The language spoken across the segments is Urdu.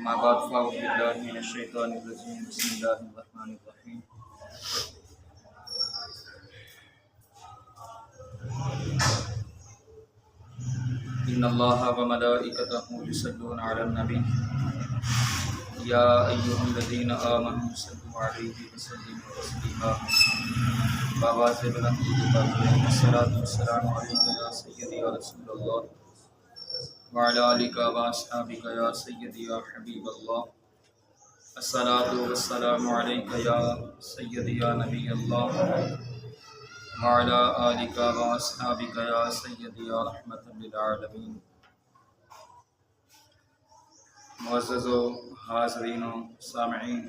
ما بعد فأعوذ بالله من الشيطان الرجيم بسم الله الرحمن الرحيم إن الله وملائكته يصلون على النبي يا أيها الذين آمنوا صلوا عليه وسلموا تسليما بواز بلند الصلاة والسلام عليك يا سيدي يا رسول الله وعلى آلك وأصحابك يا سيدي يا حبيب الله الصلاة والسلام عليك يا سيدي يا نبي الله وعلى آلك وأصحابك يا سيدي يا رحمة للعالمين. معزز و حاضرین و سامعین،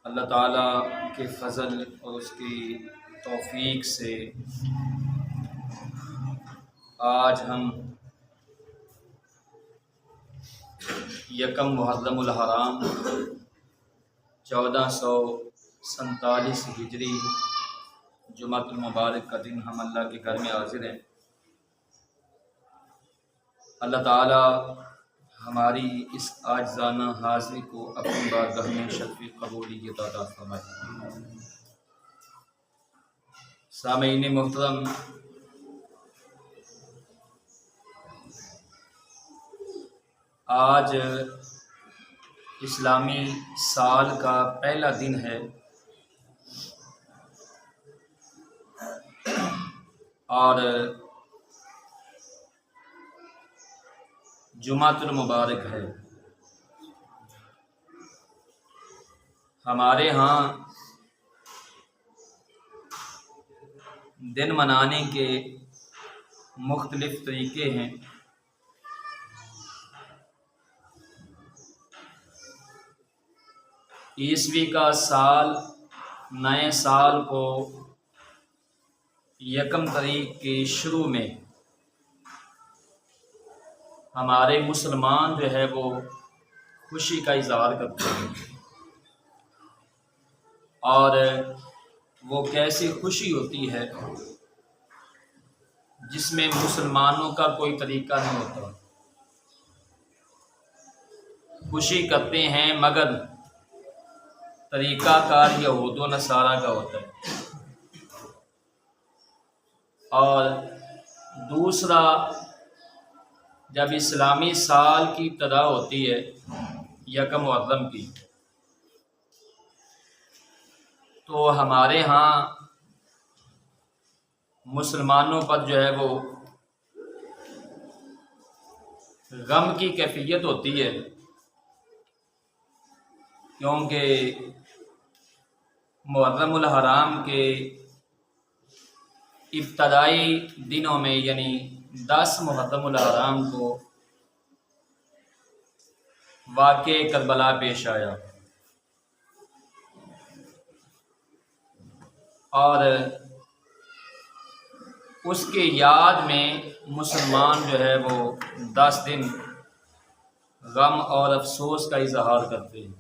اللہ تعالیٰ کے فضل اور اس کی توفیق سے آج ہم یکم محرم الحرام 1447 ہجری جمعۃ المبارک کا دن ہم اللہ کے گھر میں حاضر ہیں۔ اللہ تعالی ہماری اس عاجزانہ حاضری کو اپنی بارگاہ میں شرف قبولیت عطا فرمائے۔ سامعین محترم، آج اسلامی سال کا پہلا دن ہے اور جمعۃ المبارک ہے۔ ہمارے ہاں دن منانے کے مختلف طریقے ہیں۔ عیسوی کا سال، نئے سال کو یکم تاریخ کے شروع میں ہمارے مسلمان جو ہے وہ خوشی کا اظہار کرتے ہیں، اور وہ کیسی خوشی ہوتی ہے جس میں مسلمانوں کا کوئی طریقہ نہیں ہوتا۔ خوشی کرتے ہیں مگر طریقہ کار یہود و نصارہ کا ہوتا ہے۔ اور دوسرا، جب اسلامی سال کی ابتدا ہوتی ہے یکم محرم کی، تو ہمارے ہاں مسلمانوں پر جو ہے وہ غم کی کیفیت ہوتی ہے، کیونکہ محرم الحرام کے ابتدائی دنوں میں یعنی 10 محرم الحرام کو واقع کربلا پیش آیا، اور اس کے یاد میں مسلمان جو ہے وہ 10 دن غم اور افسوس کا اظہار کرتے ہیں۔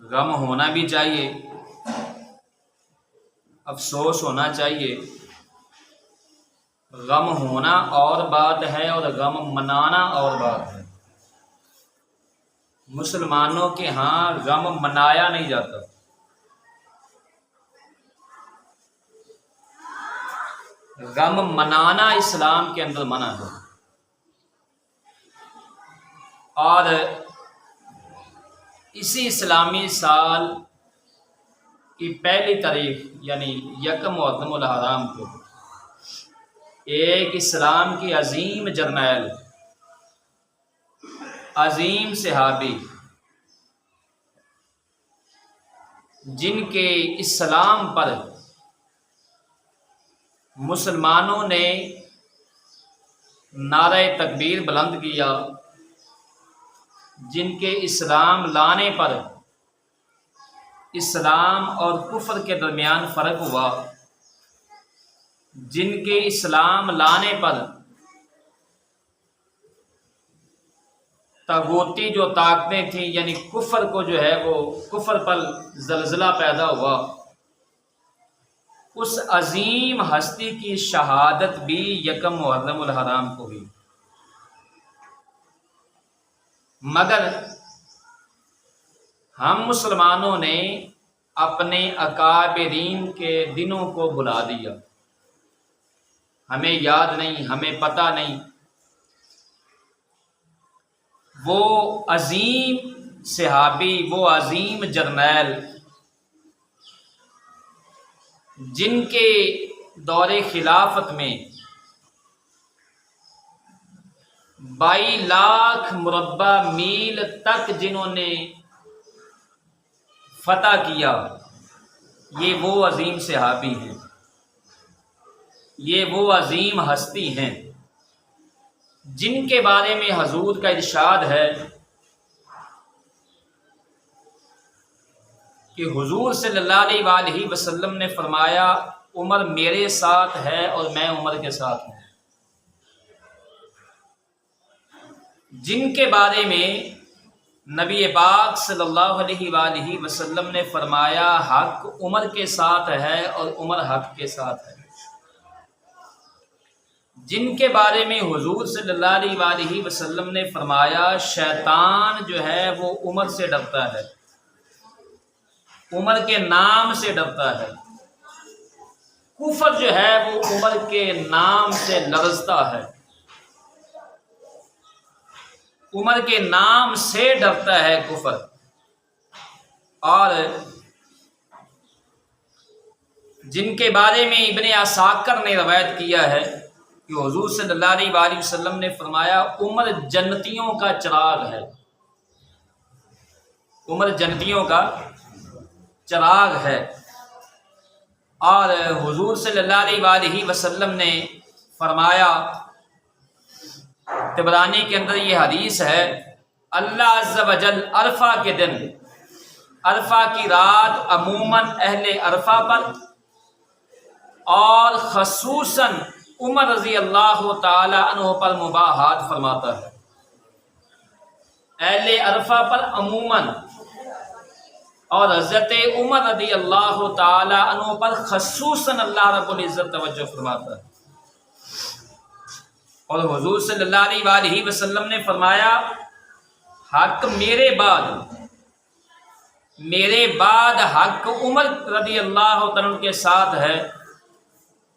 غم ہونا بھی چاہیے، افسوس ہونا چاہیے۔ غم ہونا اور بات ہے اور غم منانا اور بات ہے۔ مسلمانوں کے ہاں غم منایا نہیں جاتا، غم منانا اسلام کے اندر منع ہے۔ اور اسی اسلامی سال کی پہلی تاریخ یعنی یکم محرم الحرام کو ایک اسلام کی عظیم جرنیل، عظیم صحابی، جن کے اسلام پر مسلمانوں نے نعرہ تکبیر بلند کیا، جن کے اسلام لانے پر اسلام اور کفر کے درمیان فرق ہوا، جن کے اسلام لانے پر طاغوتی جو طاقتیں تھیں یعنی کفر کو جو ہے وہ کفر پر زلزلہ پیدا ہوا، اس عظیم ہستی کی شہادت بھی یکم محرم الحرام کو ہوئی، مگر ہم مسلمانوں نے اپنے اکابرین کے دنوں کو بلا دیا، ہمیں یاد نہیں، ہمیں پتہ نہیں۔ وہ عظیم صحابی، وہ عظیم جرنیل جن کے دور خلافت میں 22 لاکھ مربع میل تک جنہوں نے فتح کیا، یہ وہ عظیم صحابی ہیں، یہ وہ عظیم ہستی ہیں جن کے بارے میں حضور کا ارشاد ہے کہ حضور صلی اللہ علیہ وآلہ وسلم نے فرمایا عمر میرے ساتھ ہے اور میں عمر کے ساتھ ہوں، جن کے بارے میں نبی پاک صلی اللہ علیہ وآلہ وسلم نے فرمایا حق عمر کے ساتھ ہے اور عمر حق کے ساتھ ہے، جن کے بارے میں حضور صلی اللہ علیہ وآلہ وسلم نے فرمایا شیطان جو ہے وہ عمر سے ڈرتا ہے، عمر کے نام سے ڈرتا ہے، کفر جو ہے وہ عمر کے نام سے لرزتا ہے، عمر کے نام سے ڈرتا ہے کفر۔ اور جن کے بارے میں ابن عساکر نے روایت کیا ہے کہ حضور صلی اللہ علیہ وآلہ وسلم نے فرمایا عمر جنتیوں کا چراغ ہے، عمر جنتیوں کا چراغ ہے۔ اور حضور صلی اللہ علیہ وآلہ وسلم نے فرمایا، طبرانی کے اندر یہ حدیث ہے، اللہ عز و جل عرفہ کے دن، عرفہ کی رات عموماً اہل عرفہ پر اور خصوصاً عمر رضی اللہ تعالی عنہ پر مباحات فرماتا ہے، اہل عرفہ پر عموماً اور حضرت عمر رضی اللہ تعالی عنہ پر خصوصاً اللہ رب العزت توجہ فرماتا ہے۔ اور حضور صلی اللہ علیہ وآلہ وسلم نے فرمایا حق میرے بعد حق عمر رضی اللہ تعالیٰ کے ساتھ ہے،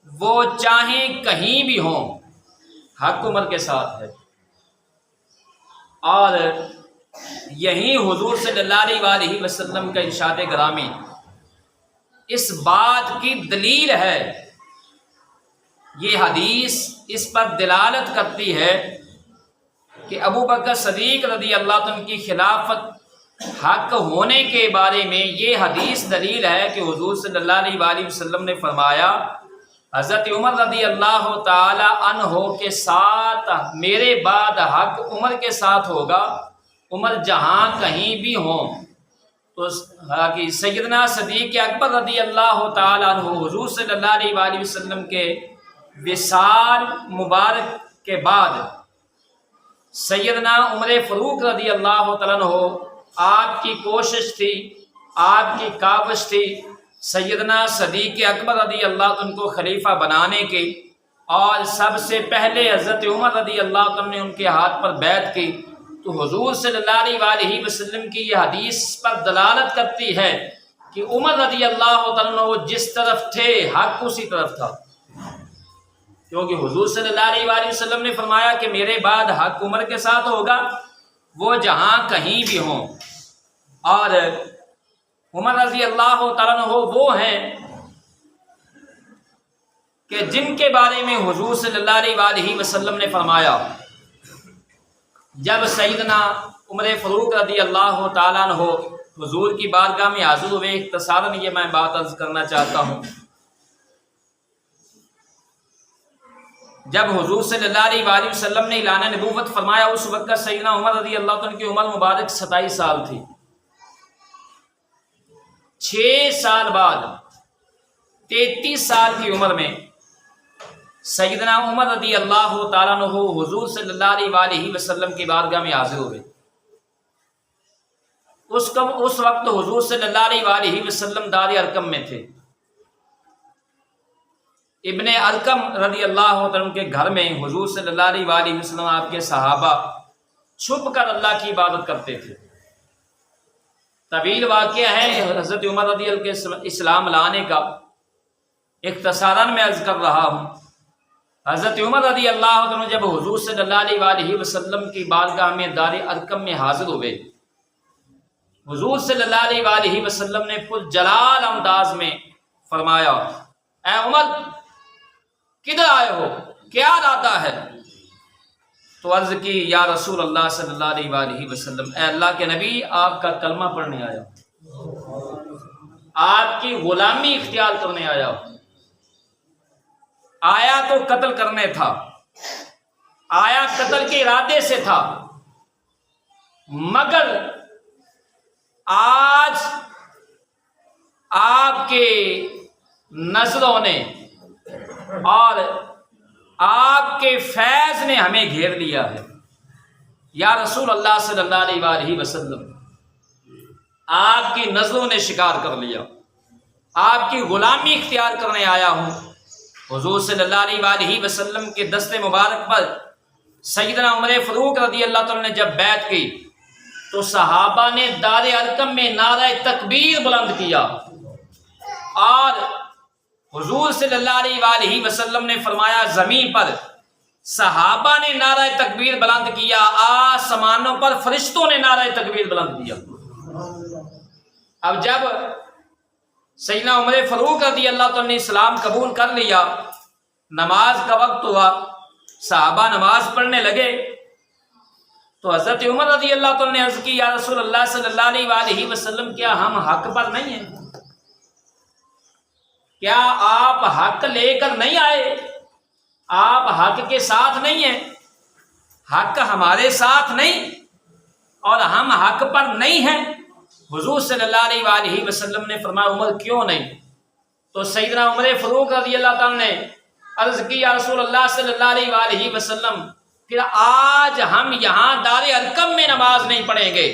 وہ چاہیں کہیں بھی ہوں حق عمر کے ساتھ ہے۔ اور یہی حضور صلی اللہ علیہ وآلہ وسلم کا ارشاد گرامی اس بات کی دلیل ہے، یہ حدیث اس پر دلالت کرتی ہے کہ ابو بکر صدیق رضی اللہ عنہ کی خلافت حق ہونے کے بارے میں یہ حدیث دلیل ہے کہ حضور صلی اللہ علیہ وآلہ وسلم نے فرمایا حضرت عمر رضی اللہ تعالی عنہ کے ساتھ میرے بعد حق عمر کے ساتھ ہوگا، عمر جہاں کہیں بھی ہوں۔ تو سیدنا صدیق اکبر رضی اللہ تعالی عنہ حضور صلی اللہ علیہ وآلہ وسلم کے وصال مبارک کے بعد سیدنا عمر فاروق رضی اللہ تعالیٰ عنہ آپ کی کوشش تھی، آپ کی کاوش تھی سیدنا صدیق اکبر رضی اللہ عنہ کو خلیفہ بنانے کی، اور سب سے پہلے حضرت عمر رضی اللہ عنہ نے ان کے ہاتھ پر بیعت کی۔ تو حضور صلی اللہ علیہ وآلہ وسلم کی یہ حدیث پر دلالت کرتی ہے کہ عمر رضی اللہ عنہ جس طرف تھے حق اسی طرف تھا، کیونکہ حضور صلی اللہ علیہ وآلہ وسلم نے فرمایا کہ میرے بعد حق عمر کے ساتھ ہوگا، وہ جہاں کہیں بھی ہوں۔ اور عمر رضی اللہ تعالیٰ عنہ وہ ہیں کہ جن کے بارے میں حضور صلی اللہ علیہ وآلہ وسلم نے فرمایا جب سیدنا عمر فاروق رضی اللہ تعالیٰ عنہ حضور کی بارگاہ میں حاضر ہوئے، اختصاراً یہ میں بات عرض کرنا چاہتا ہوں، جب حضور صلی اللہ علیہ وآلہ وسلم نے اعلان نبوت فرمایا اس وقت سیدنا عمر رضی اللہ عنہ کی عمر مبارک 27 سال تھی۔ 6 سال بعد 33 سال کی عمر میں سیدنا عمر رضی اللہ تعالیٰ عنہ حضور صلی اللہ علیہ وآلہ وسلم کی بارگاہ میں حاضر ہوئے۔ اس وقت حضور صلی اللہ علیہ وآلہ وسلم دار ارقم میں تھے، ابن ارقم رضی اللہ عنہ کے گھر میں حضور صلی اللہ علیہ وآلہ وسلم آپ کے صحابہ چھپ کر اللہ کی عبادت کرتے تھے۔ طویل واقعہ ہے حضرت عمر رضی اللہ کے اسلام لانے کا، اختصاراً میں عرض کر رہا ہوں۔ حضرت عمر رضی اللہ عنہ جب حضور صلی اللہ علیہ وآلہ وسلم کی بارگاہ میں دار ارقم میں حاضر ہوئے، حضور صلی اللہ علیہ وآلہ وسلم نے پر جلال انداز میں فرمایا، اے عمر کدھر آئے ہو، کیا ارادہ ہے؟ تو عرض کی، یا رسول اللہ صلی اللہ علیہ وآلہ وسلم، اے اللہ کے نبی، آپ کا کلمہ پڑھنے آیا ہوں، آپ کی غلامی اختیار کرنے آیا ہوں۔ آیا تو قتل کرنے تھا، آیا قتل کے ارادے سے تھا، مگر آج آپ کے نظروں نے اور آپ کے فیض نے ہمیں گھیر لیا ہے۔ یا رسول اللہ صلی اللہ علیہ وآلہ وسلم، آپ کی نظروں نے شکار کر لیا، آپ کی غلامی اختیار کرنے آیا ہوں۔ حضور صلی اللہ علیہ وآلہ وسلم کے دست مبارک پر سیدنا عمر فاروق رضی اللہ عنہ نے جب بیعت کی تو صحابہ نے دار ارقم میں نعرہ تکبیر بلند کیا، اور حضور صلی اللہ علیہ وآلہ وسلم نے فرمایا زمین پر صحابہ نے نعرہ تکبیر بلند کیا، آسمانوں پر فرشتوں نے نعرہ تکبیر بلند کیا۔ اب جب سیدنا عمر فاروق رضی اللہ عنہ نے اسلام قبول کر لیا، نماز کا وقت ہوا، صحابہ نماز پڑھنے لگے، تو حضرت عمر رضی اللہ عنہ نے عرض کی، یا رسول اللہ صلی اللہ علیہ وآلہ وسلم، کیا ہم حق پر نہیں ہیں؟ کیا آپ حق لے کر نہیں آئے؟ آپ حق کے ساتھ نہیں ہیں، حق ہمارے ساتھ نہیں، اور ہم حق پر نہیں ہیں۔ حضور صلی اللہ علیہ وآلہ وسلم نے فرمایا، عمر کیوں نہیں؟ تو سیدنا عمر فاروق رضی اللہ عنہ نے عرض کی، یا رسول اللہ صلی اللہ علیہ وآلہ وسلم، پھر آج ہم یہاں دار ارقم میں نماز نہیں پڑھیں گے،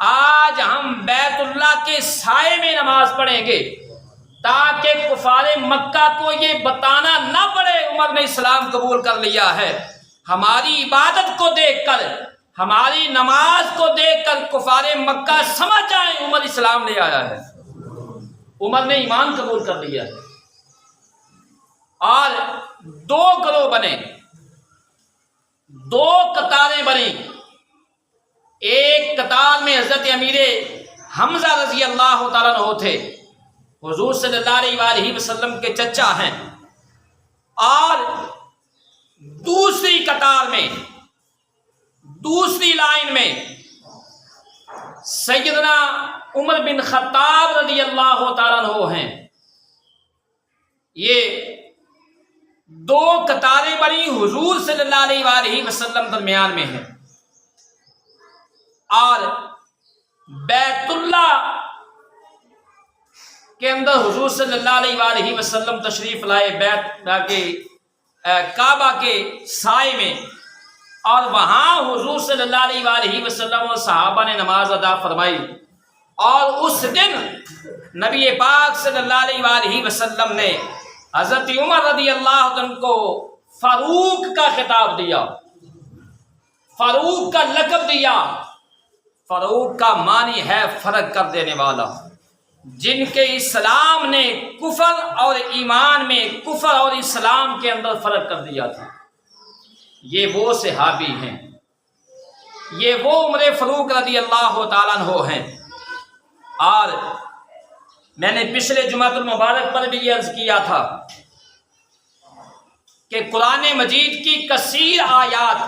آج ہم بیت اللہ کے سائے میں نماز پڑھیں گے، تاکہ کفار مکہ کو یہ بتانا نہ پڑے عمر نے اسلام قبول کر لیا ہے۔ ہماری عبادت کو دیکھ کر، ہماری نماز کو دیکھ کر کفار مکہ سمجھ جائیں عمر اسلام لے آیا ہے، عمر نے ایمان قبول کر لیا ہے۔ اور دو گروہ بنے، دو قطاریں بنی، ایک قطار میں حضرت امیر حمزہ رضی اللہ تعالیٰ عنہ تھے، حضور صلی اللہ علیہ وآلہ وسلم کے چچا ہیں، اور دوسری قطار میں، دوسری لائن میں سیدنا عمر بن خطاب رضی اللہ تعالیٰ عنہ ہیں۔ یہ دو قطاریں بنی، حضور صلی اللہ علیہ وآلہ وسلم درمیان میں ہیں، اور بیت اللہ کے اندر حضور صلی اللہ علیہ وآلہ وسلم تشریف لائے، بیت کے کعبہ کے سائے میں، اور وہاں حضور صلی اللہ علیہ وآلہ وسلم اور صحابہ نے نماز ادا فرمائی، اور اس دن نبی پاک صلی اللہ علیہ وآلہ وسلم نے حضرت عمر رضی اللہ عنہ کو فاروق کا خطاب دیا، فاروق کا لقب دیا۔ فاروق کا معنی ہے فرق کر دینے والا، جن کے اسلام نے کفر اور ایمان میں، کفر اور اسلام کے اندر فرق کر دیا تھا، یہ وہ صحابی ہیں، یہ وہ عمر فاروق رضی اللہ تعالیٰ عنہ ہیں۔ اور میں نے پچھلے جمعۃ المبارک پر بھی یہ عرض کیا تھا کہ قرآن مجید کی کثیر آیات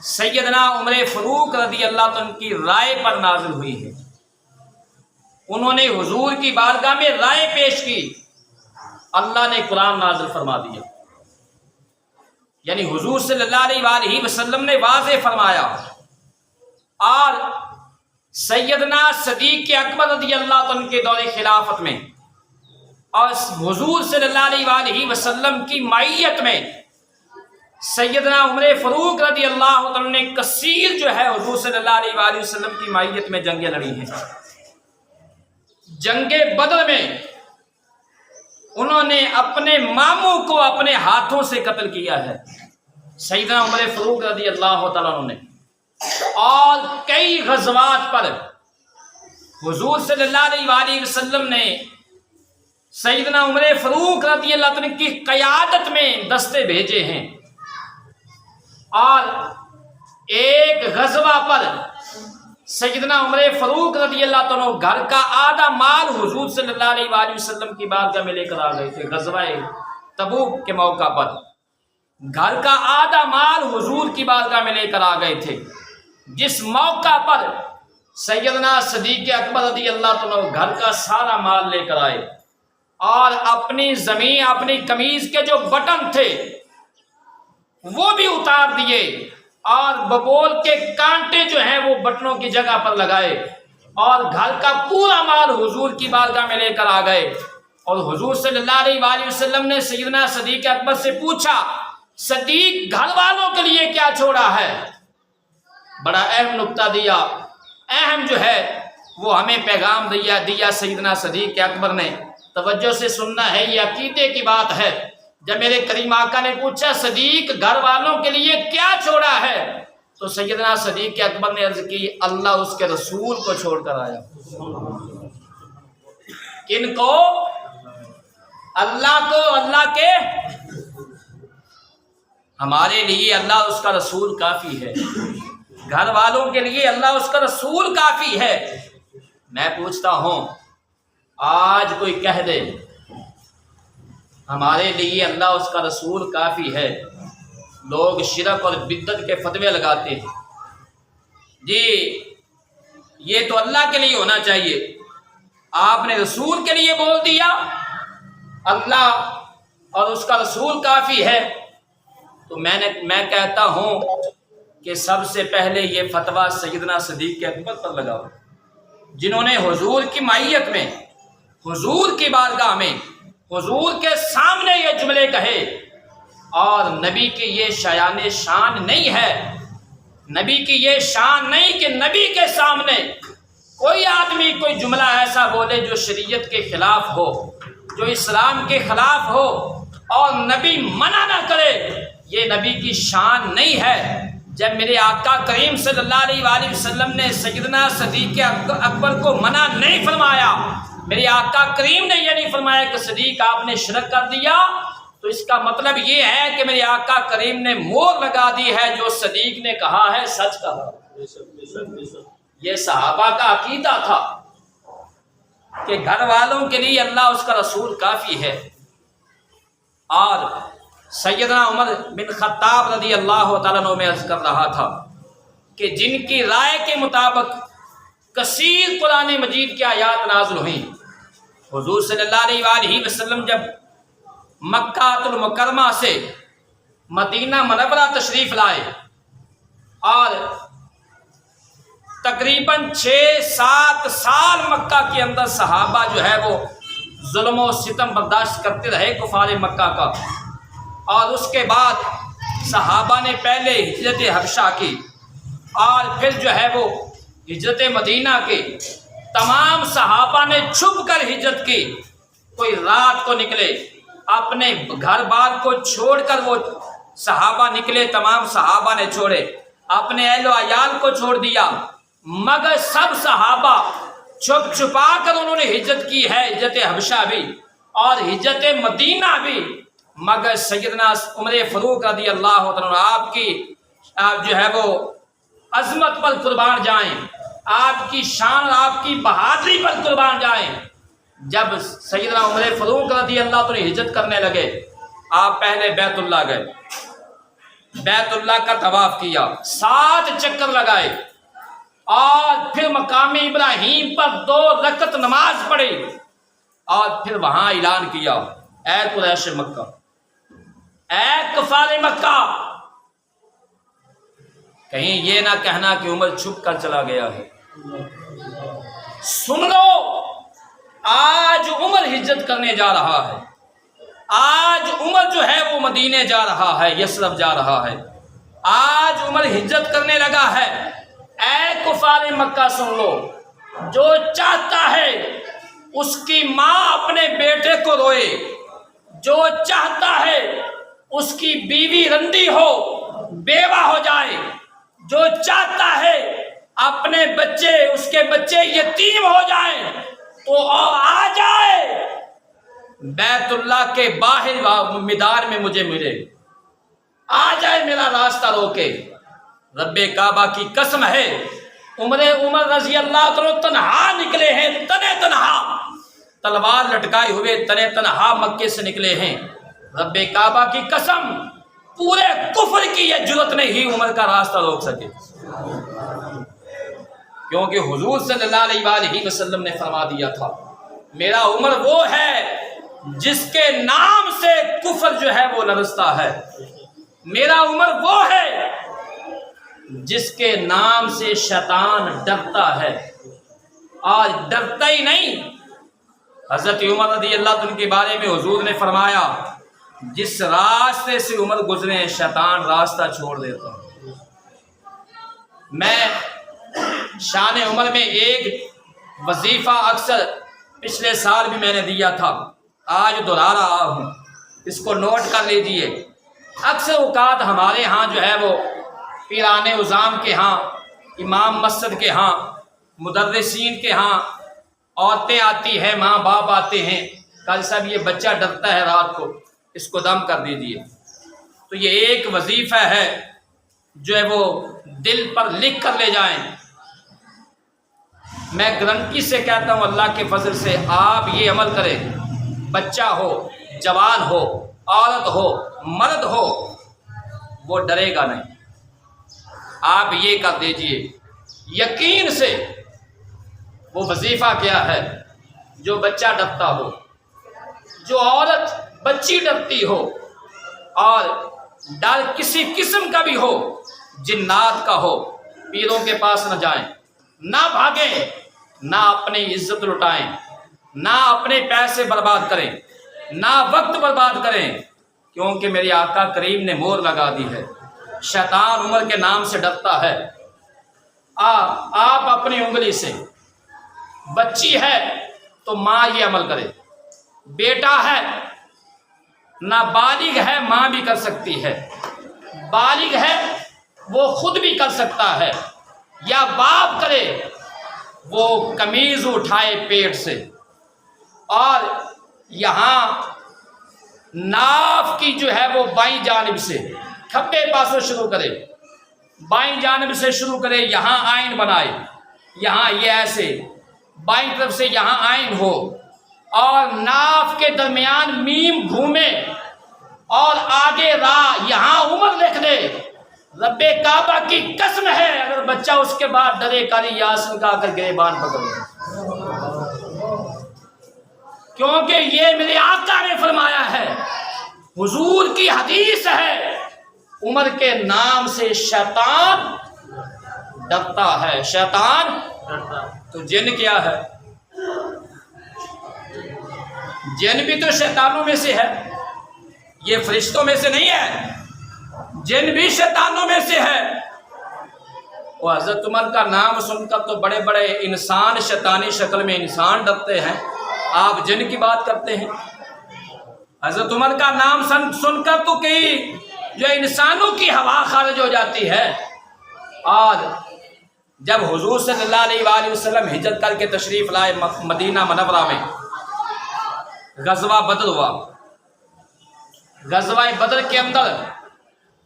سیدنا عمر فاروق رضی اللہ عنہ کی رائے پر نازل ہوئی ہے۔ انہوں نے حضور کی بارگاہ میں رائے پیش کی، اللہ نے قرآن نازل فرما دیا، یعنی حضور صلی اللہ علیہ وآلہ وسلم نے واضح فرمایا۔ اور سیدنا صدیق اکبر رضی اللہ عنہ کے دور خلافت میں اور حضور صلی اللہ علیہ وآلہ وسلم کی معیت میں سیدنا عمر فاروق رضی اللہ عنہ نے کثیر جو ہے حضور صلی اللہ علیہ وآلہ وسلم کی معیت میں جنگیں لڑی ہیں۔ جنگ بدر میں انہوں نے اپنے ماموں کو اپنے ہاتھوں سے قتل کیا ہے، سیدنا عمر فاروق رضی اللہ تعالیٰ عنہ نے۔ اور کئی غزوات پر حضور صلی اللہ علیہ وآلہ وسلم نے سیدنا عمر فاروق رضی اللہ عنہ کی قیادت میں دستے بھیجے ہیں، اور ایک غزوہ پر سیدنا عمر فاروق رضی اللہ عنہ گھر کا آدھا مال حضور صلی اللہ علیہ وآلہ وسلم کی بارگاہ میں لے کر آ گئے تھے۔ غزوہ تبوک کے موقع پر گھر کا آدھا مال حضور کی بارگاہ میں لے کر آ گئے تھے، جس موقع پر سیدنا صدیق اکبر رضی اللہ عنہ گھر کا سارا مال لے کر آئے، اور اپنی زمین، اپنی قمیض کے جو بٹن تھے وہ بھی اتار دیے، اور ببول کے کانٹے جو ہیں وہ بٹنوں کی جگہ پر لگائے، اور گھر کا پورا مال حضور کی بارگاہ میں لے کر آ گئے۔ اور حضور صلی اللہ علیہ وآلہ وسلم نے سیدنا صدیق اکبر سے پوچھا، صدیق گھر والوں کے لیے کیا چھوڑا ہے؟ بڑا اہم نقطہ دیا، اہم جو ہے وہ ہمیں پیغام دیا سیدنا صدیق اکبر نے۔ توجہ سے سننا ہے، یہ عقیدے کی بات ہے۔ جب میرے کریم آقا نے پوچھا صدیق گھر والوں کے لیے کیا چھوڑا ہے، تو سیدنا صدیق اکبر نے عرض کی، اللہ اس کے رسول کو چھوڑ کر آیا۔ کن کو؟ اللہ کو، اللہ کے۔ ہمارے لیے اللہ اس کا رسول کافی ہے، گھر والوں کے لیے اللہ اس کا رسول کافی ہے۔ میں پوچھتا ہوں، آج کوئی کہہ دے ہمارے لیے اللہ اس کا رسول کافی ہے، لوگ شرک اور بدعت کے فتوے لگاتے ہیں، جی یہ تو اللہ کے لیے ہونا چاہیے، آپ نے رسول کے لیے بول دیا اللہ اور اس کا رسول کافی ہے۔ تو میں کہتا ہوں کہ سب سے پہلے یہ فتویٰ سیدنا صدیق اکبر پر لگاؤ، جنہوں نے حضور کی معیت میں، حضور کی بارگاہ میں، حضور کے سامنے یہ جملے کہے۔ اور نبی کی یہ شان نہیں ہے، نبی کی یہ شان نہیں کہ نبی کے سامنے کوئی آدمی کوئی جملہ ایسا بولے جو شریعت کے خلاف ہو، جو اسلام کے خلاف ہو، اور نبی منع نہ کرے، یہ نبی کی شان نہیں ہے۔ جب میرے آقا کریم صلی اللہ علیہ وآلہ وسلم نے سیدنا صدیق اکبر کو منع نہیں فرمایا، میرے آقا کریم نے یہ نہیں فرمایا کہ صدیق آپ نے شرک کر دیا، تو اس کا مطلب یہ ہے کہ میرے آقا کریم نے مور لگا دی ہے، جو صدیق نے کہا ہے سچ کہا۔ یہ صحابہ کا عقیدہ تھا کہ گھر والوں کے لیے اللہ اس کا رسول کافی ہے۔ اور سیدنا عمر بن خطاب رضی اللہ تعالیٰ عنہ میں عرض کر رہا تھا کہ جن کی رائے کے مطابق کثیر قرآن مجید کی آیات نازل ہوئیں، حضور صلی اللہ علیہ وآلہ وسلم جب مکہ المکرمہ سے مدینہ منورہ تشریف لائے، اور تقریباً 6-7 سال مکہ کے اندر صحابہ جو ہے وہ ظلم و ستم برداشت کرتے رہے کفار مکہ کا، اور اس کے بعد صحابہ نے پہلے ہجرت حبشہ کی، اور پھر جو ہے وہ ہجرت مدینہ کی۔ تمام صحابہ نے چھپ کر ہجرت کی، کوئی رات کو نکلے، اپنے گھر بار کو چھوڑ کر وہ صحابہ نکلے، تمام صحابہ نے چھوڑے، اپنے اہل و عیال کو چھوڑ دیا، مگر سب صحابہ چھپ چھپا کر انہوں نے ہجرت کی ہے، ہجرت حبشہ بھی اور ہجرت مدینہ بھی۔ مگر سیدنا عمر فاروق رضی اللہ عنہ آپ جو ہے وہ عظمت پر قربان جائیں، آپ کی شان، آپ کی بہادری پر قربان جائیں۔ جب سیدنا عمر فاروق رضی اللہ عنہ ہجرت کرنے لگے، آپ پہلے بیت اللہ گئے، بیت اللہ کا طواف کیا، 7 چکر لگائے، اور پھر مقام ابراہیم پر 2 رکعت نماز پڑھی، اور پھر وہاں اعلان کیا، اے قریش مکہ، اے کفار مکہ، کہیں یہ نہ کہنا کہ عمر چھپ کر چلا گیا ہے، سن لو، آج عمر ہجرت کرنے جا رہا ہے، آج عمر جو ہے وہ مدینے جا رہا ہے، یثرب جا رہا ہے، آج عمر ہجرت کرنے لگا ہے۔ اے کفار مکہ سن لو، جو چاہتا ہے اس کی ماں اپنے بیٹے کو روئے، جو چاہتا ہے اس کی بیوی رندی ہو، بیوہ ہو جائے، جو چاہتا ہے اپنے بچے، اس کے بچے یتیم ہو جائیں تو آ جائے بیت اللہ کے باہر میدان میں مجھے ملے، آ جائے میرا راستہ روکے۔ رب کعبہ کی قسم ہے، عمر رضی اللہ عنہ تنہا نکلے ہیں، تنے تنہا، تلوار لٹکائے ہوئے تنے تنہا مکے سے نکلے ہیں۔ رب کعبہ کی قسم، پورے کفر کی یہ جرت نہیں عمر کا راستہ روک سکے، کیونکہ حضور صلی اللہ علیہ وآلہ وسلم نے فرما دیا تھا میرا عمر وہ ہے جس کے نام سے کفر جو ہے وہ لرزتا ہے، میرا عمر وہ ہے جس کے نام سے شیطان ڈرتا ہے، آج ڈرتا ہی نہیں۔ حضرت عمر رضی اللہ عنہ کے بارے میں حضور نے فرمایا جس راستے سے عمر گزرے شیطان راستہ چھوڑ دیتا۔ میں شان عمر میں ایک وظیفہ اکثر پچھلے سال بھی میں نے دیا تھا، آج دہرا رہا ہوں، اس کو نوٹ کر لیجئے۔ اکثر اوقات ہمارے ہاں جو ہے وہ پیران عظام کے ہاں، امام مسجد کے ہاں، مدرسین کے ہاں عورتیں آتی ہیں، ماں باپ آتے ہیں، کل صاحب یہ بچہ ڈرتا ہے رات کو، اس کو دم کر دیجئے۔ تو یہ ایک وظیفہ ہے جو ہے وہ دل پر لکھ کر لے جائیں۔ میں گارنٹی سے کہتا ہوں اللہ کے فضل سے آپ یہ عمل کریں، بچہ ہو، جوان ہو، عورت ہو، مرد ہو، وہ ڈرے گا نہیں۔ آپ یہ کر دیجئے یقین سے۔ وہ وظیفہ کیا ہے؟ جو بچہ ڈرتا ہو، جو عورت بچی ڈرتی ہو، اور ڈر کسی قسم کا بھی ہو، جنات کا ہو، پیروں کے پاس نہ جائیں، نہ بھاگیں، نہ اپنی عزت لٹائیں، نہ اپنے پیسے برباد کریں، نہ وقت برباد کریں، کیونکہ میرے آقا کریم نے مہر لگا دی ہے، شیطان عمر کے نام سے ڈرتا ہے۔ آپ اپنی انگلی سے، بچی ہے تو ماں یہ عمل کرے، بیٹا ہے، نابالغ ہے ماں بھی کر سکتی ہے، بالغ ہے وہ خود بھی کر سکتا ہے، یا باپ کرے، وہ قمیض اٹھائے پیٹ سے، اور یہاں ناف کی جو ہے وہ بائیں جانب سے کھبے پاسوں شروع کرے، بائیں جانب سے شروع کرے، یہاں آئین بنائے، یہاں یہ ایسے بائیں طرف سے یہاں آئین ہو، اور ناف کے درمیان میم گھومے، اور آگے را، یہاں عمر لکھ دے۔ رب کعبہ کی قسم ہے اگر بچہ اس کے بعد ڈرے کاری یاسین کا کر گریبان پکڑ لے، کیونکہ یہ میرے آقا نے فرمایا ہے، حضور کی حدیث ہے، عمر کے نام سے شیطان ڈرتا ہے، شیطان تو جن کیا ہے؟ جن بھی تو شیطانوں میں سے ہے، یہ فرشتوں میں سے نہیں ہے، جن بھی شیطانوں میں سے ہے۔ وہ حضرت عمر کا نام سن کر تو بڑے بڑے انسان شیطانی شکل میں انسان ڈرتے ہیں، آپ جن کی بات کرتے ہیں۔ حضرت عمر کا نام سن کر تو کئی جو انسانوں کی ہوا خارج ہو جاتی ہے۔ اور جب حضور صلی اللہ علیہ وآلہ وسلم ہجرت کر کے تشریف لائے مدینہ منورہ میں، غزوہ بدر ہوا، غزوہ بدر کے اندر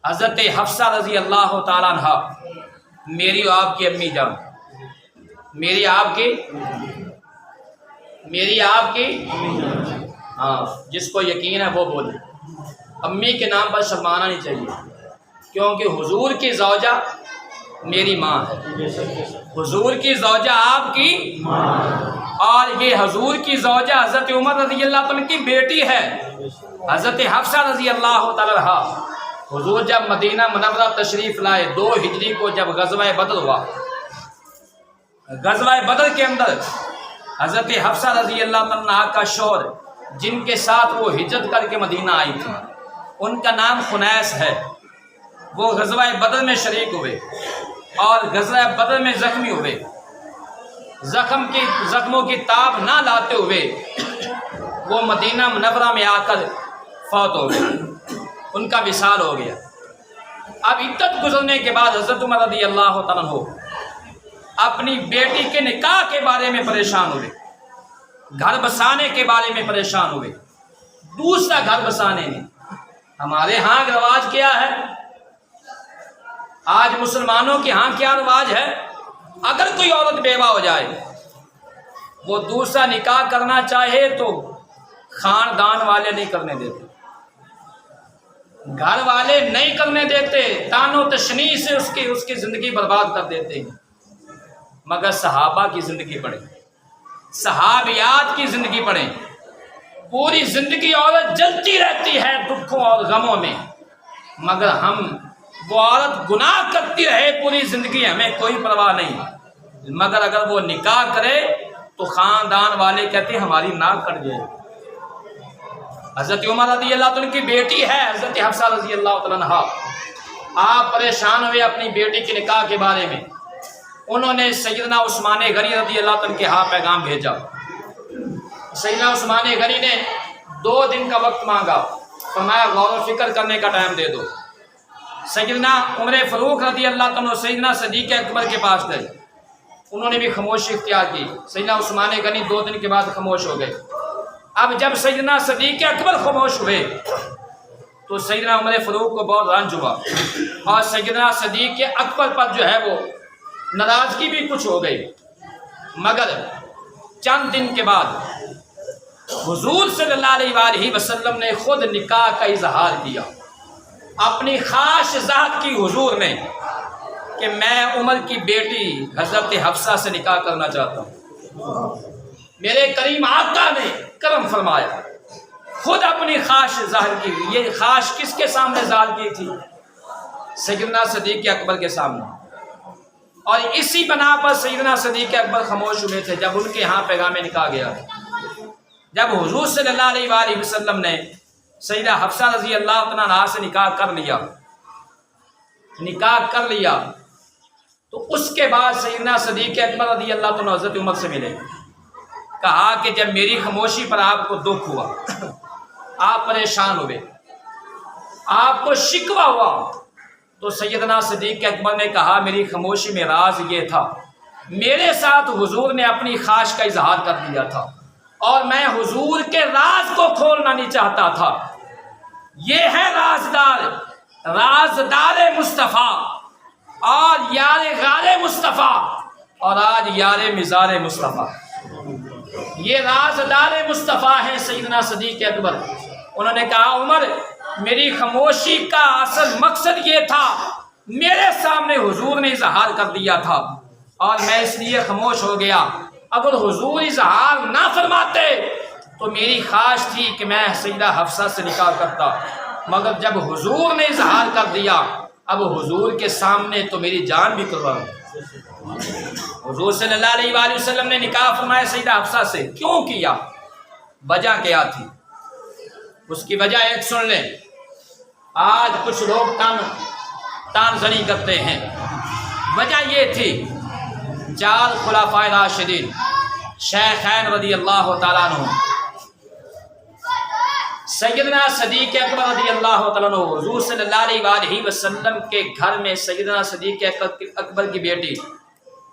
حضرت حفصہ رضی اللہ تعالیٰ عنہ، میری اور آپ کی امی جان، میری آپ کی ہاں، جس کو یقین ہے وہ بولے، امی کے نام پر شرمانا نہیں چاہیے، کیونکہ حضور کی زوجہ میری ماں ہے، حضور کی زوجہ آپ کی اور یہ حضور کی زوجہ حضرت عمر رضی اللہ عنہ کی بیٹی ہے، حضرت حفصہ رضی اللہ تعالیٰ عنہ۔ حضور جب مدینہ منورہ تشریف لائے 2 ہجری کو، جب غزوہ بدر ہوا، غزوہ بدر کے اندر حضرت حفصہ رضی اللہ عنہ کا شوہر جن کے ساتھ وہ ہجرت کر کے مدینہ آئی تھی، ان کا نام خنیس ہے، وہ غزوہ بدر میں شریک ہوئے اور غزوہ بدر میں زخمی ہوئے، زخموں کی تاب نہ لاتے ہوئے وہ مدینہ منورہ میں آ کر فوت ہو گئے، ان کا وصال ہو گیا۔ اب عدت گزرنے کے بعد حضرت عمر رضی اللہ تعالیٰ عنہ اپنی بیٹی کے نکاح کے بارے میں پریشان ہوئے، گھر بسانے کے بارے میں پریشان ہوئے، دوسرا گھر بسانے میں۔ ہمارے ہاں رواج کیا ہے؟ آج مسلمانوں کے ہاں کیا رواج ہے؟ اگر کوئی عورت بیوہ ہو جائے، وہ دوسرا نکاح کرنا چاہے تو خاندان والے نہیں کرنے دیتے، گھر والے نہیں کرنے دیتے، تان و تشنیع سے اس کی زندگی برباد کر دیتے ہیں۔ مگر صحابہ کی زندگی پڑھیں، صحابیات کی زندگی پڑھیں، پوری زندگی عورت جلتی رہتی ہے دکھوں اور غموں میں، مگر وہ عورت گناہ کرتی رہے پوری زندگی، ہمیں کوئی پرواہ نہیں، مگر اگر وہ نکاح کرے تو خاندان والے کہتے ہیں ہماری ناک کٹ جائے۔ حضرت عمر رضی اللہ تعالیٰ کی بیٹی ہے حضرت حفصہ رضی اللہ تعالیٰ عنہا، آپ پریشان ہوئے اپنی بیٹی کے نکاح کے بارے میں۔ انہوں نے سیدنا عثمان غنی رضی اللہ تعالیٰ کے ہاں پیغام بھیجا۔ سیدنا عثمان غنی نے 2 دن کا وقت مانگا، فرمایا غور و فکر کرنے کا ٹائم دے دو۔ سیدنا عمر فاروق رضی اللہ عنہ سیدنا صدیق اکبر کے پاس گئے، انہوں نے بھی خاموشی اختیار کی۔ سیدنا عثمان غنی 2 دن کے بعد خاموش ہو گئے۔ اب جب سیدنا صدیق اکبر خاموش ہوئے تو سیدنا عمر فاروق کو بہت رنج ہوا، اور سیدنا صدیق اکبر پر جو ہے وہ ناراضگی بھی کچھ ہو گئی۔ مگر چند دن کے بعد حضور صلی اللہ علیہ وآلہ وسلم نے خود نکاح کا اظہار کیا، اپنی خاص ذات کی حضور نے، کہ میں عمر کی بیٹی حضرت حفصہ سے نکاح کرنا چاہتا ہوں۔ میرے کریم آقا نے کرم فرمایا، خود اپنی خواہش ظاہر کی۔ یہ خواہش کس کے سامنے ظاہر کی تھی؟ سیدنا صدیق اکبر کے سامنے، اور اسی بنا پر سیدنا صدیق اکبر خاموش ہوئے تھے جب ان کے ہاں پیغام نکاح گیا۔ جب حضور صلی اللہ علیہ وآلہ وسلم نے سیدہ حفصہ رضی اللہ عنہا سے نکاح کر لیا تو اس کے بعد سیدنا صدیق اکبر رضی اللہ عنہ حضرت عمر سے ملے، کہا کہ جب میری خاموشی پر آپ کو دکھ ہوا، آپ پریشان ہوئے، آپ کو شکوہ ہوا، تو سیدنا صدیق اکبر نے کہا میری خاموشی میں راز یہ تھا، میرے ساتھ حضور نے اپنی خواہش کا اظہار کر دیا تھا، اور میں حضور کے راز کو کھولنا نہیں چاہتا تھا۔ یہ ہے رازدار مصطفیٰ، اور یار غار مصطفیٰ، اور آج یار مزار مصطفیٰ۔ یہ رازدار مصطفیٰ ہیں سیدنا صدیق اکبر۔ انہوں نے کہا عمر، میری خاموشی کا اصل مقصد یہ تھا، میرے سامنے حضور نے اظہار کر دیا تھا اور میں اس لیے خاموش ہو گیا۔ اگر حضور اظہار نہ فرماتے تو میری خواہش تھی کہ میں سیدہ حفصہ سے نکاح کرتا، مگر جب حضور نے اظہار کر دیا، اب حضور کے سامنے تو میری جان بھی قربان۔ حضور صلی اللہ علیہ وآلہ وسلم نے نکاح فرمایا سیدہ حفصہ سے۔ کیوں کیا؟ وجہ کیا تھی؟ اس کی وجہ ایک سن لیں۔ آج کچھ لوگ تان زنی کرتے ہیں۔ وجہ یہ تھی، 4 خلفائے راشدین شیخین رضی اللہ تعالیٰ عنہ، سیدنا صدیق اکبر رضی اللہ تعالیٰ عنہ حضور صلی اللہ علیہ وآلہ وسلم کے گھر میں سیدنا صدیق اکبر کی بیٹی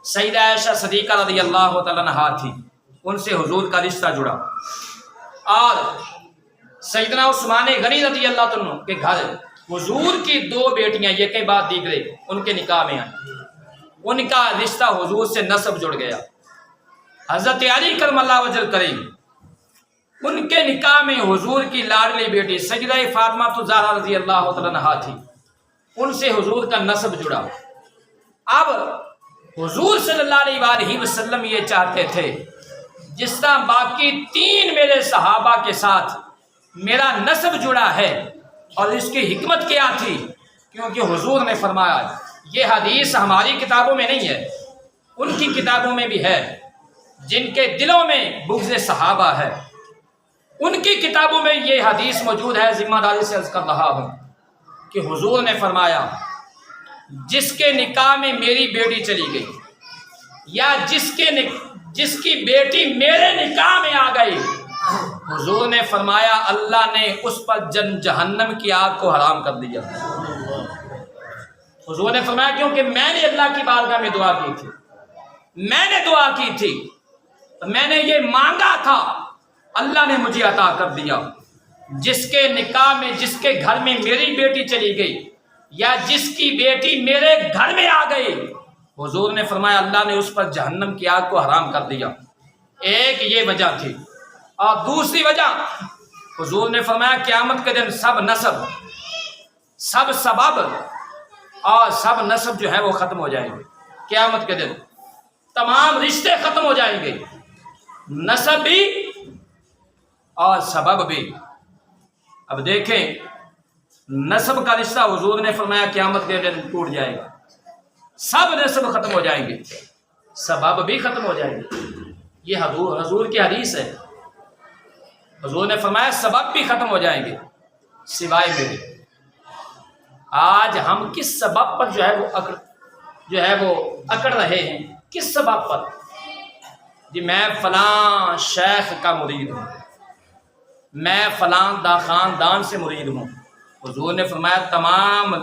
سیدہ عائشہ صدیقہ رضی اللہ تعالیٰ عنہا تھی، ان سے حضور کا رشتہ جڑا، اور سیدنا عثمان غنی رضی اللہ عنہ کے گھر حضور کی 2 بیٹیاں ایک کے بعد دیگرے ان کے نکاح میں آئیں، ان کا رشتہ حضور سے نسب جڑ گیا۔ حضرت علی کرم اللہ وجہ کریم، ان کے نکاح میں حضور کی لاڈلی بیٹی سیدہ فاطمہ الزہرا رضی اللہ تعالیٰ عنہا تھی، ان سے حضور کا نسب جڑا۔ اب حضور صلی اللہ علیہ وآلہ وسلم یہ چاہتے تھے جس طرح باقی 3 میرے صحابہ کے ساتھ میرا نسب جڑا ہے، اور اس کی حکمت کیا تھی؟ کیونکہ حضور نے فرمایا، یہ حدیث ہماری کتابوں میں نہیں ہے، ان کی کتابوں میں بھی ہے، جن کے دلوں میں بغض صحابہ ہے، ان کی کتابوں میں یہ حدیث موجود ہے۔ ذمہ داری سے عرض کر رہا ہوں کہ حضور نے فرمایا، جس کے نکاح میں میری بیٹی چلی گئی، یا جس کی بیٹی میرے نکاح میں آ گئی، حضور نے فرمایا اللہ نے اس پر جہنم کی آگ کو حرام کر دیا۔ حضور نے فرمایا کیونکہ میں نے اللہ کی بارگاہ میں دعا کی تھی، میں نے دعا کی تھی، میں نے یہ مانگا تھا، اللہ نے مجھے عطا کر دیا۔ جس کے نکاح میں، جس کے گھر میں میری بیٹی چلی گئی یا جس کی بیٹی میرے گھر میں آ گئی، حضور نے فرمایا اللہ نے اس پر جہنم کی آگ کو حرام کر دیا۔ ایک یہ وجہ تھی، اور دوسری وجہ حضور نے فرمایا قیامت کے دن سب نسب، سب سبب اور سب نسب جو ہے وہ ختم ہو جائیں گے۔ قیامت کے دن تمام رشتے ختم ہو جائیں گے، نسب بھی اور سبب بھی۔ اب دیکھیں نسب کا رشتہ حضور نے فرمایا قیامت کے دن ٹوٹ جائے گا، سب نسب ختم ہو جائیں گے، سبب بھی ختم ہو جائیں گے۔ یہ حضور کی حدیث ہے۔ حضور نے فرمایا سبب بھی ختم ہو جائیں گے سوائے میرے۔ آج ہم کس سبب پر جو ہے وہ اکڑ رہے ہیں؟ کس سبب پر؟ جی میں فلاں شیخ کا مرید ہوں، میں فلاں خاندان سے مرید ہوں۔ حضور نے فرمایا تمام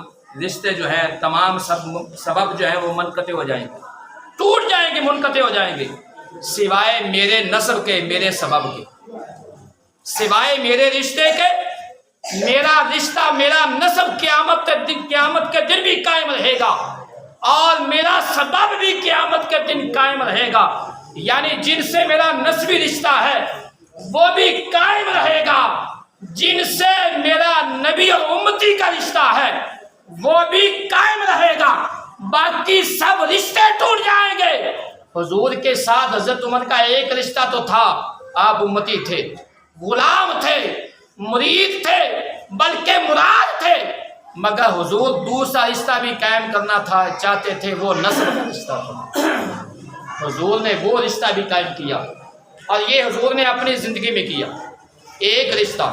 رشتے جو ہیں، تمام سبب جو ہیں وہ منقطع ہو جائیں گے، ٹوٹ جائیں گے، منقطع ہو جائیں گے، سوائے میرے نسب کے، میرے سبب کے، سوائے میرے رشتے کے۔ میرا رشتہ، میرا نسب قیامت کے دن بھی قائم رہے گا، اور میرا سبب بھی قیامت کے دن قائم رہے گا۔ یعنی جن سے میرا نسبی رشتہ ہے وہ بھی قائم رہے گا، جن سے میرا نبی اور امتی کا رشتہ ہے وہ بھی قائم رہے گا، باقی سب رشتے ٹوٹ جائیں گے۔ حضور کے ساتھ حضرت عمر کا ایک رشتہ تو تھا، آپ امتی تھے، غلام تھے، مرید تھے، بلکہ مراد تھے، مگر حضور دوسرا رشتہ بھی قائم کرنا تھا چاہتے تھے، وہ نسب کا رشتہ تھا۔ حضور نے وہ رشتہ بھی قائم کیا، اور یہ حضور نے اپنی زندگی میں کیا، ایک رشتہ۔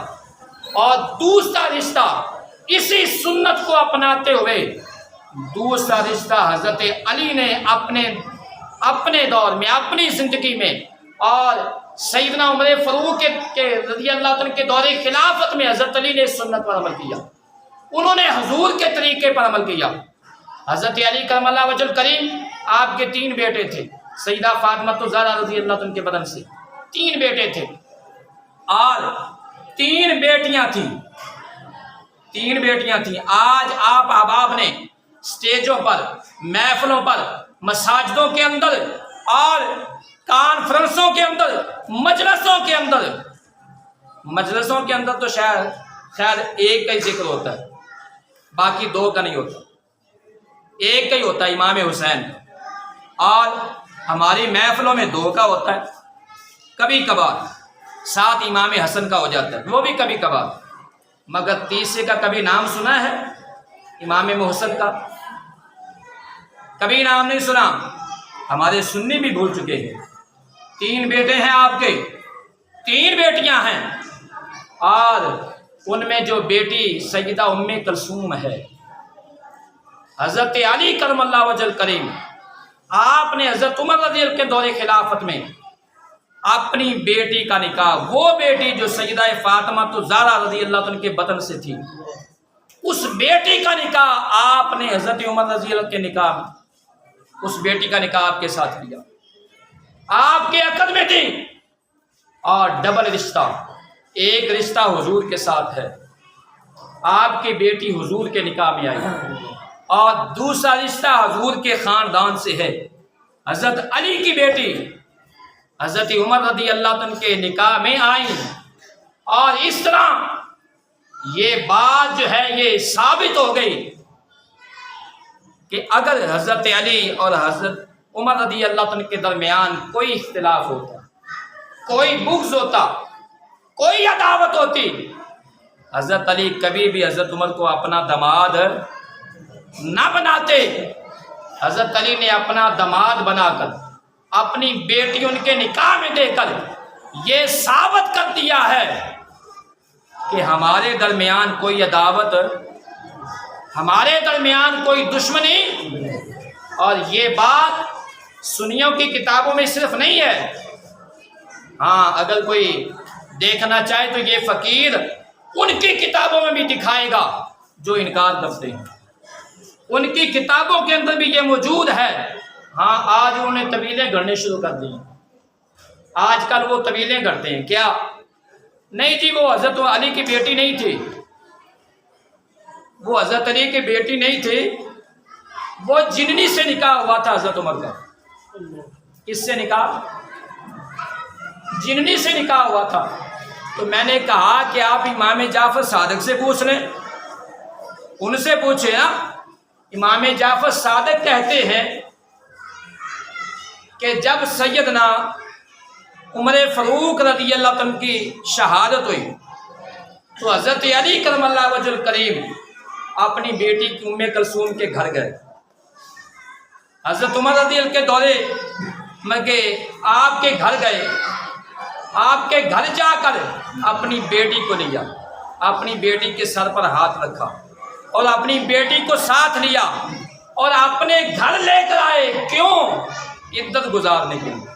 اور دوسرا رشتہ اسی سنت کو اپناتے ہوئے، دوسرا رشتہ حضرت علی نے اپنے دور میں، اپنی زندگی میں، اور سیدنا عمر فاروق کے رضی اللہ عنہ کے دور خلافت میں حضرت علی نے اس سنت پر عمل کیا، انہوں نے حضور کے طریقے پر عمل کیا۔ حضرت علی کرم اللہ وجہ الکریم، آپ کے 3 بیٹے تھے، سیدہ فاطمہ الزہرا رضی اللہ عنہ کے بدن سے 3 بیٹے تھے، اور 3 بیٹیاں تھیں، 3 بیٹیاں تھیں۔ آج آپ احباب نے سٹیجوں پر، محفلوں پر، مساجدوں کے اندر اور کانفرنسوں کے اندر، مجلسوں کے اندر تو شاید خیر ایک کا ہی ذکر ہوتا ہے، باقی 2 کا نہیں ہوتا، ایک کا ہی ہوتا ہے، امام حسین، اور ہماری محفلوں میں 2 کا ہوتا ہے، کبھی کبھار ساتھ امام حسن کا ہو جاتا ہے، وہ بھی کبھی کبھار، مگر تیسرے کا کبھی نام سنا ہے امام محسن کا؟ کبھی نام نہیں سنا۔ ہمارے سنی بھی بھول چکے ہیں۔ 3 بیٹے ہیں آپ کے، 3 بیٹیاں ہیں، اور ان میں جو بیٹی سیدہ ام کلثوم ہے، حضرت علی کرم اللہ وجہ الکریم، آپ نے حضرت عمر رضی اللہ کے دور خلافت میں اپنی بیٹی کا نکاح، وہ بیٹی جو سیدہ فاطمہ الزہرا رضی اللہ عنہ کے بطن سے تھی، اس بیٹی کا نکاح آپ نے حضرت عمر رضی اللہ کے نکاح، اس بیٹی کا نکاح آپ کے ساتھ کیا، آپ کے عقد میں تھی۔ اور ڈبل رشتہ، ایک رشتہ حضور کے ساتھ ہے، آپ کی بیٹی حضور کے نکاح میں آئی، اور دوسرا رشتہ حضور کے خاندان سے ہے، حضرت علی کی بیٹی حضرت عمر رضی اللہ عنہ کے نکاح میں آئیں، اور اس طرح یہ بات جو ہے یہ ثابت ہو گئی کہ اگر حضرت علی اور حضرت عمر رضی اللہ عنہ کے درمیان کوئی اختلاف ہوتا، کوئی بغض ہوتا، کوئی عداوت ہوتی، حضرت علی کبھی بھی حضرت عمر کو اپنا داماد نہ بناتے۔ حضرت علی نے اپنا داماد بنا کر اپنی بیٹی ان کے نکاح میں دے کر یہ ثابت کر دیا ہے کہ ہمارے درمیان کوئی عداوت، ہمارے درمیان کوئی دشمنی۔ اور یہ بات سنیوں کی کتابوں میں صرف نہیں ہے، ہاں اگر کوئی دیکھنا چاہے تو یہ فقیر ان کی کتابوں میں بھی دکھائے گا جو انکار کرتے ہیں، ان کی کتابوں کے اندر بھی یہ موجود ہے۔ ہاں آج انہوں نے طویلیں گھڑنے شروع کر دی ہیں، آج کل وہ طویلیں گھڑتے ہیں کیا؟ نہیں جی، وہ حضرت علی کی بیٹی نہیں تھی، وہ حضرت علی کی بیٹی نہیں تھی، وہ جننی سے نکاح ہوا تھا حضرت عمر کا۔ کس سے نکاح؟ جننی سے نکاح ہوا تھا۔ تو میں نے کہا کہ آپ امام جعفر صادق سے پوچھ لیں، ان سے پوچھے نا۔ امام جعفر صادق کہتے ہیں کہ جب سیدنا عمر فاروق رضی اللہ عنہ کی شہادت ہوئی تو حضرت علی کرم اللہ وجہ الکریم اپنی بیٹی کی ام کلثوم کے گھر گئے۔ حضرت عمر رضی اللہ کے دورے میں کہ آپ کے گھر گئے، آپ کے گھر جا کر اپنی بیٹی کو لیا، اپنی بیٹی کے سر پر ہاتھ رکھا اور اپنی بیٹی کو ساتھ لیا اور اپنے گھر لے کر آئے۔ کیوں؟ عدت گزارنے کے لیے۔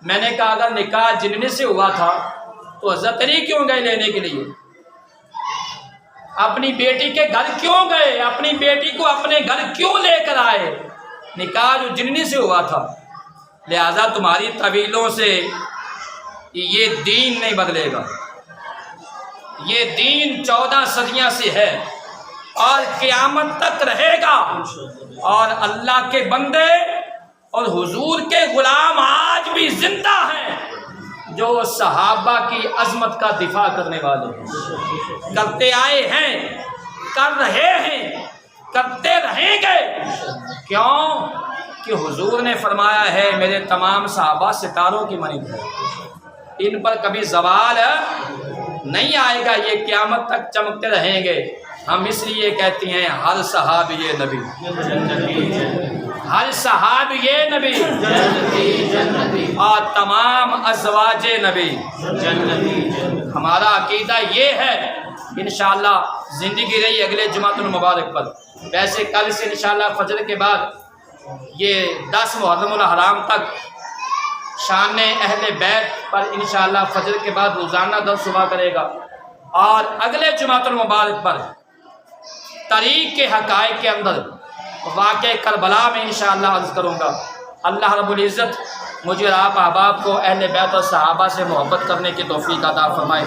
میں نے کہا اگر نکاح جننے سے ہوا تھا تو حضرت علی کیوں گئے لینے کے لیے؟ اپنی بیٹی کے گھر کیوں گئے؟ اپنی بیٹی کو اپنے گھر کیوں لے کر آئے؟ نکاح جو جننی سے ہوا تھا۔ لہذا تمہاری طویلوں سے یہ دین نہیں بدلے گا، یہ دین 14 صدیاں سے ہے اور قیامت تک رہے گا۔ اور اللہ کے بندے اور حضور کے غلام آج بھی زندہ ہیں جو صحابہ کی عظمت کا دفاع کرنے والے ہیں، کرتے آئے ہیں، کر رہے ہیں، کرتے رہیں گے۔ کیوں کہ حضور نے فرمایا ہے میرے تمام صحابہ ستاروں کی مانند ہے، ان پر کبھی زوال نہیں آئے گا، یہ قیامت تک چمکتے رہیں گے۔ ہم اس لیے کہتے ہیں ہر صحابی نبی، ہر صحابی نبی اور تمام ازواج نبی۔ ہمارا عقیدہ یہ ہے، انشاءاللہ زندگی رہی اگلے جمعۃ المبارک پر۔ ویسے کل سے انشاءاللہ فجر کے بعد یہ 10 محرم الحرام تک شان اہل بیت پر انشاءاللہ فجر کے بعد روزانہ درس ہوا کرے گا، اور اگلے جمعۃ المبارک پر تاریخ کے حقائق کے اندر واقع کربلا میں انشاءاللہ عرض کروں گا۔ اللہ رب العزت مجھے اور آپ احباب کو اہل بیت اور صحابہ سے محبت کرنے کی توفیق عطا فرمائے۔